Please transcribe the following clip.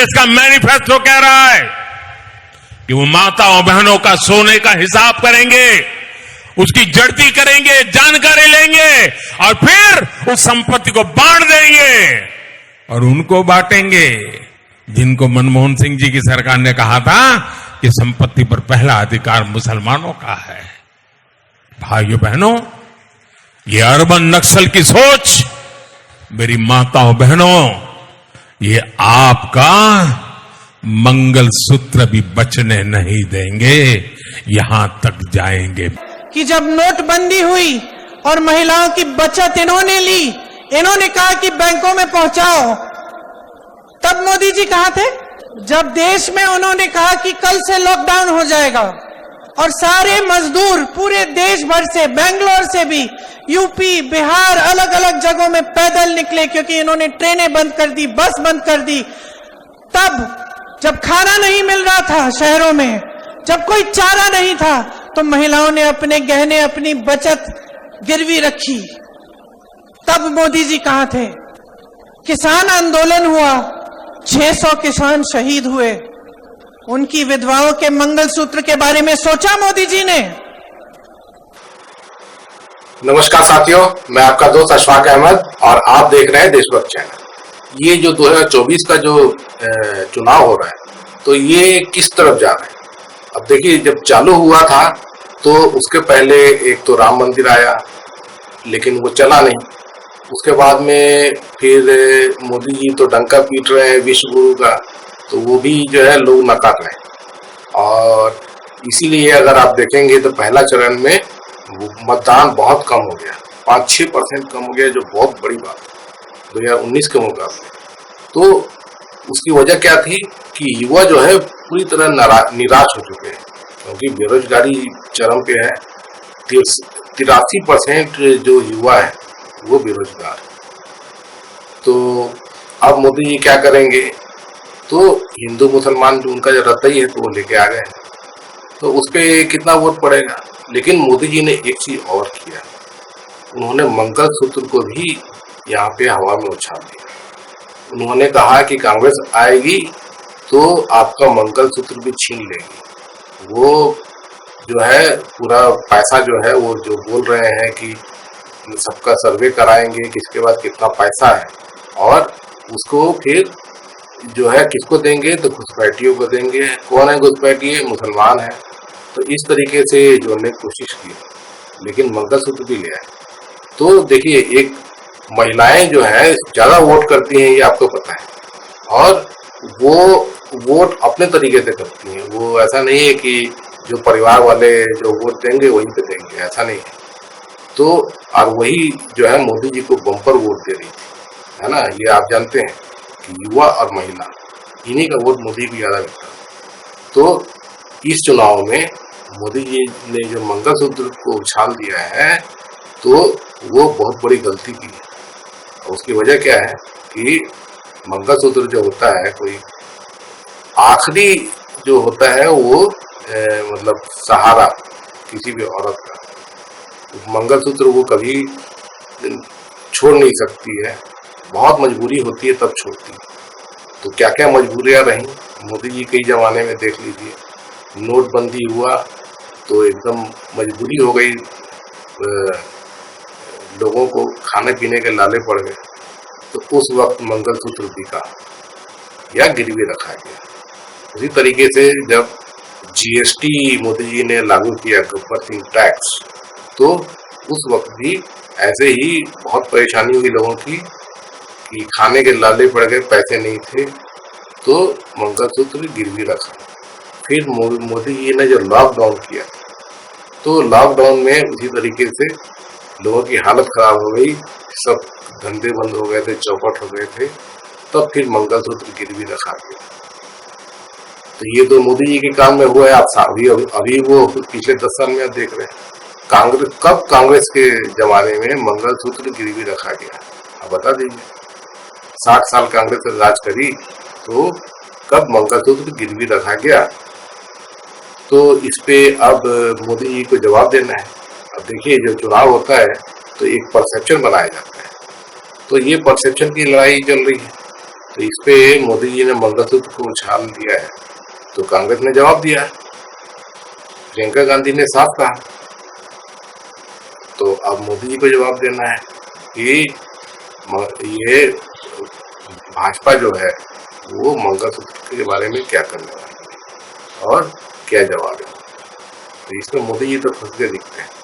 कांग्रेस का मैनिफेस्टो कह रहा है कि वो माताओं बहनों का सोने का हिसाब करेंगे, उसकी जड़ती करेंगे, जानकारी लेंगे और फिर उस संपत्ति को बांट देंगे और उनको बांटेंगे जिनको मनमोहन सिंह जी की सरकार ने कहा था कि संपत्ति पर पहला अधिकार मुसलमानों का है। भाइयों बहनों, ये अर्बन नक्सल की सोच, मेरी माताओं बहनों, ये आपका मंगलसूत्र भी बचने नहीं देंगे, यहां तक जाएंगे कि जब नोटबंदी हुई और महिलाओं की बचत इन्होंने ली, इन्होंने कहा कि बैंकों में पहुंचाओ, तब मोदी जी कहां थे? जब देश में उन्होंने कहा कि कल से लॉकडाउन हो जाएगा और सारे मजदूर पूरे देश भर से, बेंगलोर से भी, यूपी, बिहार, अलग अलग जगहों में पैदल निकले क्योंकि इन्होंने ट्रेनें बंद कर दी, बस बंद कर दी। तब जब खाना नहीं मिल रहा था शहरों में, जब कोई चारा नहीं था, तो महिलाओं ने अपने गहने, अपनी बचत गिरवी रखी। तब मोदी जी कहां थे? किसान आंदोलन हुआ, 600 किसान शहीद हुए, उनकी विधवाओं के मंगलसूत्र के बारे में सोचा मोदी जी ने? नमस्कार साथियों, मैं आपका दोस्त अशफाक अहमद और आप देख रहे हैं देशभक्त चैनल। ये जो 2024 का जो चुनाव हो रहा है, तो ये किस तरफ जा रहा है? अब देखिए, जब चालू हुआ था तो उसके पहले एक तो राम मंदिर आया, लेकिन वो चला नहीं। उसके बाद में फिर मोदी जी तो डंका पीट रहे हैं विश्व गुरु का, तो वो भी जो है लोग नकार रहे हैं। और इसीलिए अगर आप देखेंगे तो पहला चरण में मतदान बहुत कम हो गया, 5-6% कम हो गया, जो बहुत बड़ी बात है 2019 के मुकाबले। तो उसकी वजह क्या थी कि युवा जो है पूरी तरह निराश हो चुके हैं, क्योंकि बेरोजगारी चरम पे है। 83% जो युवा है वो बेरोजगार है। तो अब मोदी जी क्या करेंगे? तो हिंदू मुसलमान जो उनका जो रतई है तो वो लेके आ गए, तो उस पर कितना वोट पड़ेगा। लेकिन मोदी जी ने एक चीज और किया, उन्होंने मंगलसूत्र को भी यहाँ पे हवा में उछाल दिया। उन्होंने कहा कि कांग्रेस आएगी तो आपका मंगलसूत्र भी छीन लेगी। वो जो है पूरा पैसा जो है, वो जो बोल रहे हैं कि सबका सर्वे कराएंगे किसके पास कितना पैसा है, और उसको फिर जो है किसको देंगे? तो घुसपैठियों को देंगे। कौन है घुसपैठिए? मुसलमान है। तो इस तरीके से जोड़ने की कोशिश की, लेकिन मंगलसूत्र भी ले आए। तो देखिए, एक महिलाएं जो है ज्यादा वोट करती हैं, ये आपको पता है, और वो वोट अपने तरीके से करती हैं। वो ऐसा नहीं है कि जो परिवार वाले जो वोट देंगे वहीं पे देंगे, ऐसा नहीं है। तो और वही जो है मोदी जी को बम्पर वोट दे रही थी, है ना। ये आप जानते हैं कि युवा और महिला, इन्हीं का वोट मोदी को ज्यादा मिलता है। तो इस चुनाव में मोदी जी ने जो मंगलसूत्र को उछाल दिया है, तो वो बहुत बड़ी गलती की है। उसकी वजह क्या है कि मंगलसूत्र जो होता है, कोई आखिरी जो होता है वो मतलब सहारा किसी भी औरत का, मंगलसूत्र वो कभी छोड़ नहीं सकती है। बहुत मजबूरी होती है तब छोड़ती है। तो क्या क्या मजबूरियां रही मोदी जी के जमाने में, देख लीजिए। नोटबंदी हुआ तो एकदम मजबूरी हो गई, लोगों को खाने पीने के लाले पड़ गए, तो उस वक्त मंगलसूत्र बिका या गिरवी रखा गया। उसी तरीके से जब जीएसटी मोदी जी ने लागू किया, गब्बर सिंह टैक्स, तो उस वक्त भी ऐसे ही बहुत परेशानी हुई लोगों की कि खाने के लाले पड़ गए, पैसे नहीं थे, तो मंगलसूत्र गिरवी रखा। फिर मोदी जी ने जो लॉकडाउन किया, तो लॉकडाउन में उसी तरीके से लोगों की हालत खराब हो गई, सब धंधे बंद हो गए थे, चौपट हो गए थे, तब फिर मंगलसूत्र गिरवी रखा गया। तो ये तो मोदी जी के काम में हुआ है। आप अभी वो पिछले 10 साल में आप देख रहे हैं, कब कांग्रेस के जमाने में मंगलसूत्र गिरवी रखा गया? आप बता दीजिए। 60 साल कांग्रेस राज करी, तो कब मंगलसूत्र गिरवी रखा गया? तो इस पे अब मोदी जी को जवाब देना है। अब देखिए, जब चुनाव होता है तो एक परसेप्शन बनाया जाता है, तो ये परसेप्शन की लड़ाई चल रही है। तो इस पे मोदी जी ने मंगलसूत्र को उछाल दिया है, तो कांग्रेस ने जवाब दिया, प्रियंका गांधी ने साफ कहा। तो अब मोदी जी को जवाब देना है कि ये भाजपा जो है वो मंगलसूत्र के बारे में क्या करने वाली है और क्या जवाब है। तो इसमें मोदी जी तो फंस के दिखते हैं।